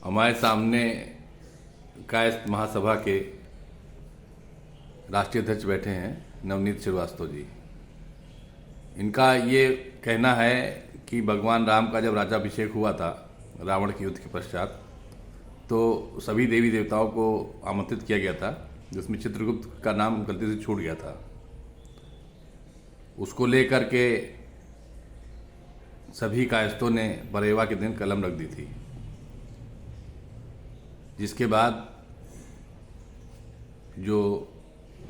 हमारे सामने कायस्थ महासभा के राष्ट्रीय अध्यक्ष बैठे हैं नवनीत श्रीवास्तव जी। इनका ये कहना है कि भगवान राम का जब राज्याभिषेक हुआ था रावण के युद्ध के पश्चात, तो सभी देवी देवताओं को आमंत्रित किया गया था, जिसमें चित्रगुप्त का नाम गलती से छूट गया था। उसको लेकर के सभी कायस्थों ने बरेवा के दिन कलम रख दी थी, जिसके बाद जो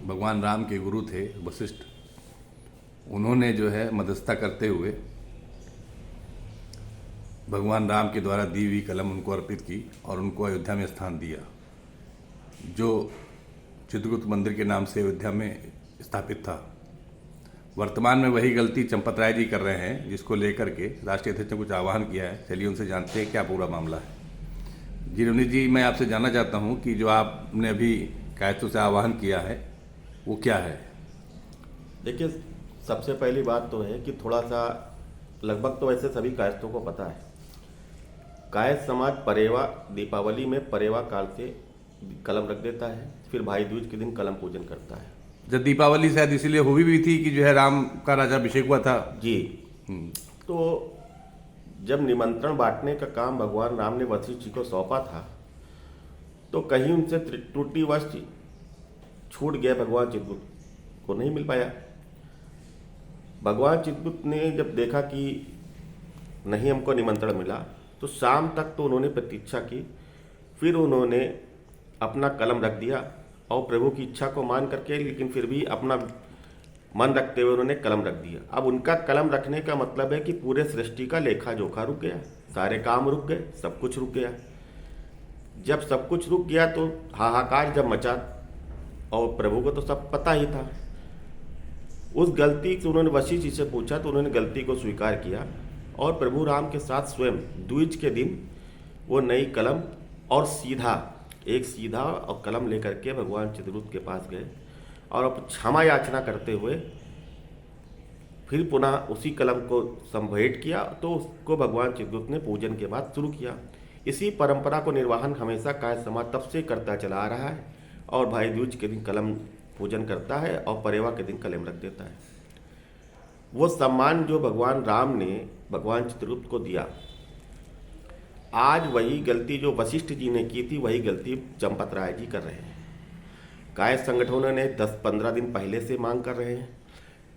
भगवान राम के गुरु थे वशिष्ठ, उन्होंने जो है मध्यस्थता करते हुए भगवान राम के द्वारा दी हुई कलम उनको अर्पित की और उनको अयोध्या में स्थान दिया, जो चित्रगुप्त मंदिर के नाम से अयोध्या में स्थापित था। वर्तमान में वही गलती चंपत राय जी कर रहे हैं, जिसको लेकर के राष्ट्रीय अध्यक्ष ने कुछ आह्वान किया है। चलिए उनसे जानते हैं क्या पूरा मामला है। जी नवनीत जी, मैं आपसे जानना चाहता हूं कि जो आपने अभी कायस्थों से आह्वान किया है वो क्या है? देखिए, सबसे पहली बात तो है कि थोड़ा सा लगभग तो वैसे सभी कायस्थों को पता है, कायस्थ समाज परेवा दीपावली में परेवा काल से कलम रख देता है, फिर भाई दूज के दिन कलम पूजन करता है। जब दीपावली शायद इसीलिए हुई भी थी कि जो है राम का राज्याभिषेक हुआ था। जी। तो जब निमंत्रण बांटने का काम भगवान राम ने वशिष्ठ जी को सौंपा था, तो कहीं उनसे त्रुटिवश छूट गया, भगवान चित्रगुप्त को नहीं मिल पाया। भगवान चित्रगुप्त ने जब देखा कि नहीं हमको निमंत्रण मिला, तो शाम तक तो उन्होंने प्रतीक्षा की, फिर उन्होंने अपना कलम रख दिया और प्रभु की इच्छा को मान करके, लेकिन फिर भी अपना मन रखते हुए उन्होंने कलम रख दिया। अब उनका कलम रखने का मतलब है कि पूरे सृष्टि का लेखा जोखा रुक गया, सारे काम रुक गए, सब कुछ रुक गया। जब सब कुछ रुक गया तो हाहाकार जब मचा, और प्रभु को तो सब पता ही था। उस गलती से उन्होंने वशिष्ठ जी से पूछा, तो उन्होंने गलती को स्वीकार किया और प्रभु राम के साथ स्वयं द्विज के दिन वो नई कलम और सीधा और कलम लेकर के भगवान चित्रगुप्त के पास गए और अब क्षमा याचना करते हुए फिर पुनः उसी कलम को संभेट किया। तो उसको भगवान चित्रगुप्त ने पूजन के बाद शुरू किया। इसी परंपरा को निर्वहन हमेशा कायस्थ समाज तब से करता चला आ रहा है, और भाई दूज के दिन कलम पूजन करता है और परेवा के दिन कलम रख देता है। वो सम्मान जो भगवान राम ने भगवान चित्रगुप्त को दिया, आज वही गलती जो वशिष्ठ जी ने की थी, वही गलती चंपत राय जी कर रहे हैं। कायस्थ संगठनों ने 10-15 दिन पहले से मांग कर रहे हैं,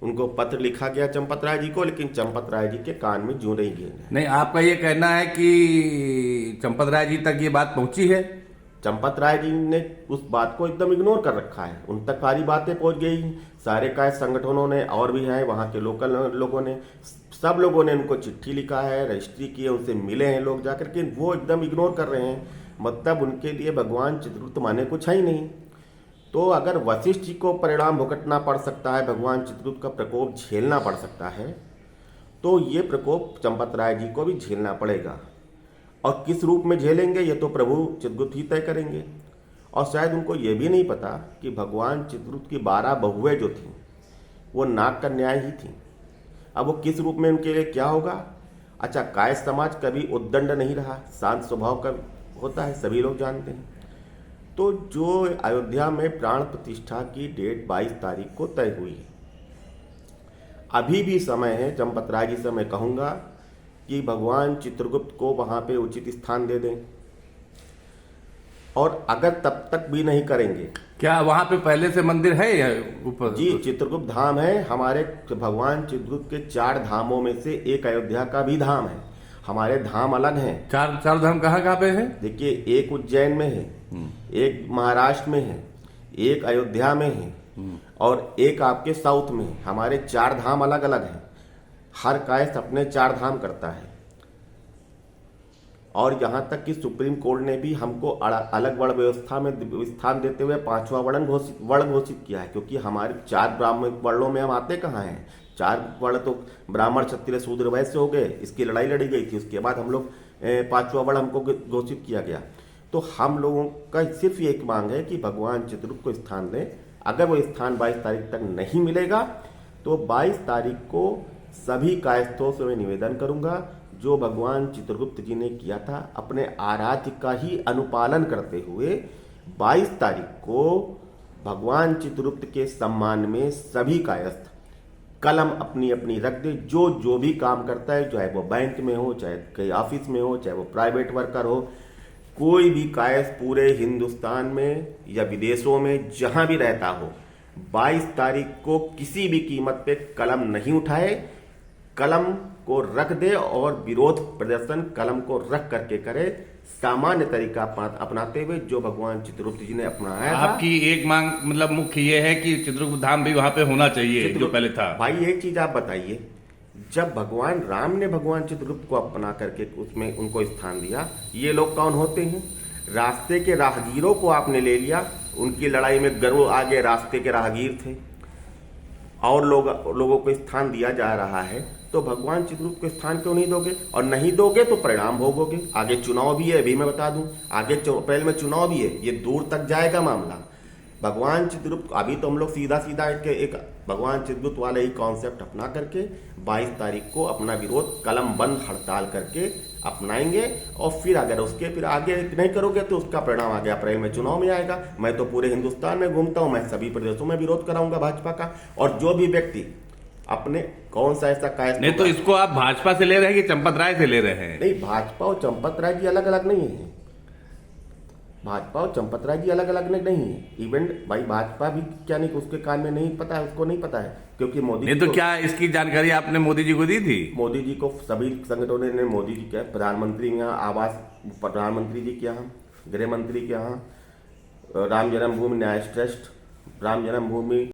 उनको पत्र लिखा गया चंपत राय जी को, लेकिन चंपत राय जी के कान में जू नहीं गए। नहीं, आपका ये कहना है कि चंपत राय जी तक ये बात पहुंची है? चंपत राय जी ने उस बात को एकदम इग्नोर कर रखा है, उन तक सारी बातें पहुंच गई। सारे कायस्थ संगठनों ने और भी हैं, वहाँ के लोकल लोगों ने, सब लोगों ने उनको चिट्ठी लिखा है, रजिस्ट्री की है, उनसे मिले हैं लोग जाकर के, वो एकदम इग्नोर कर रहे हैं। मतलब उनके लिए भगवान चित्रगुप्त माने कुछ है ही नहीं। तो अगर वशिष्ठ जी को परिणाम भुगतना पड़ सकता है, भगवान चित्रगुप्त का प्रकोप झेलना पड़ सकता है, तो ये प्रकोप चंपत राय जी को भी झेलना पड़ेगा। और किस रूप में झेलेंगे ये तो प्रभु चित्रगुप्त ही तय करेंगे। और शायद उनको ये भी नहीं पता कि भगवान चित्रगुप्त की 12 बहुएं जो थीं वो नाग कन्याएं ही थीं। अब वो किस रूप में उनके लिए क्या होगा। अच्छा, कायस्थ समाज कभी उद्दंड नहीं रहा, शांत स्वभाव का होता है, सभी लोग जानते हैं। तो जो अयोध्या में प्राण प्रतिष्ठा की डेट 22 तारीख को तय हुई है, अभी भी समय है। चंपत राय जी से मैं कहूँगा कि भगवान चित्रगुप्त को वहाँ पे उचित स्थान दे दें, और अगर तब तक भी नहीं करेंगे, क्या वहाँ पे पहले से मंदिर है या ऊपर? जी, चित्रगुप्त धाम है। हमारे भगवान चित्रगुप्त के 4 धामों में से एक अयोध्या का भी धाम है। हमारे धाम अलग हैं। चार धाम कहाँ पे है? देखिए, एक उज्जैन में है, एक महाराष्ट्र में है, एक अयोध्या में है, और एक आपके साउथ में है। हमारे 4 धाम अलग अलग हैं। हर कायस्थ अपने 4 धाम करता है। और यहाँ तक कि सुप्रीम कोर्ट ने भी हमको अलग वर्ण व्यवस्था में स्थान देते हुए 5वां वर्ण घोषित किया है, क्योंकि हमारे 4 ब्राह्मण वर्णों में हम आते कहाँ हैं। 4 वर्ण तो ब्राह्मण, क्षत्रिय, शूद्र, वैश्य हो गए, इसकी लड़ाई लड़ी गई थी। उसके बाद हम लोग 5वां वर्ण हमको घोषित किया गया। तो हम लोगों का सिर्फ एक मांग है कि भगवान चित्रगुप्त को स्थान दें। अगर वो स्थान 22 तारीख तक नहीं मिलेगा, तो 22 तारीख को सभी कायस्थों से मैं निवेदन करूंगा, जो भगवान चित्रगुप्त जी ने किया था, अपने आराध्य का ही अनुपालन करते हुए 22 तारीख को भगवान चित्रगुप्त के सम्मान में सभी कायस्थ कलम अपनी अपनी रख दे। जो जो भी काम करता है, चाहे वो बैंक में हो, चाहे कहीं ऑफिस में हो, चाहे वो प्राइवेट वर्कर हो, कोई भी कायस्थ पूरे हिंदुस्तान में या विदेशों में जहां भी रहता हो, 22 तारीख को किसी भी कीमत पे कलम नहीं उठाए, कलम को रख दे और विरोध प्रदर्शन कलम को रख करके करे, सामान्य तरीका अपनाते हुए जो भगवान चित्रगुप्त जी ने अपनाया था। आपकी एक मांग मतलब मुख्य ये है कि चित्रगुप्त धाम भी वहां पे होना चाहिए जो पहले था। भाई एक चीज आप बताइए, जब भगवान राम ने भगवान चित्रगुप्त को अपना करके उसमें उनको स्थान दिया, ये लोग कौन होते हैं? रास्ते के राहगीरों को आपने ले लिया, उनकी लड़ाई में गरुड़ आगे रास्ते के राहगीर थे और लोगों को स्थान दिया जा रहा है, तो भगवान चित्रगुप्त को स्थान क्यों नहीं दोगे? और नहीं दोगे तो परिणाम भोगोगे। आगे चुनाव भी है, अभी मैं बता दूं, आगे अप्रैल में चुनाव भी है, ये दूर तक जाएगा मामला। भगवान चित्रगुप्त, अभी तो हम लोग सीधा सीधा एक भगवान चित्रगुप्त वाले ही कॉन्सेप्ट अपना करके 22 तारीख को अपना विरोध कलम बंद हड़ताल करके अपनाएंगे, और फिर अगर उसके फिर आगे नहीं करोगे तो उसका परिणाम आगे अप्रैल में चुनाव में आएगा। मैं तो पूरे हिंदुस्तान में घूमता हूं, मैं सभी प्रदेशों में विरोध कराऊंगा भाजपा का। और जो भी व्यक्ति अपने कौन सा ऐसा कायस्थ नहीं तो इसको आप भाजपा से ले रहे हैं कि चंपत राय से ले रहे हैं? नहीं, भाजपा और चंपत राय जी अलग अलग नहीं है। भाजपा और चंपत राय जी अलग अलग नहीं है। इवन भाई भाजपा भी क्या नहीं, उसके कान में नहीं पता है, उसको नहीं पता है, क्योंकि मोदी नहीं तो क्या इसकी जानकारी आपने मोदी जी को दी थी? मोदी जी को सभी संगठनों ने मोदी जी के प्रधानमंत्री के यहाँ आवास, प्रधानमंत्री जी के यहाँ, गृह मंत्री के यहाँ, राम जन्मभूमि न्यास ट्रस्ट, राम जन्मभूमि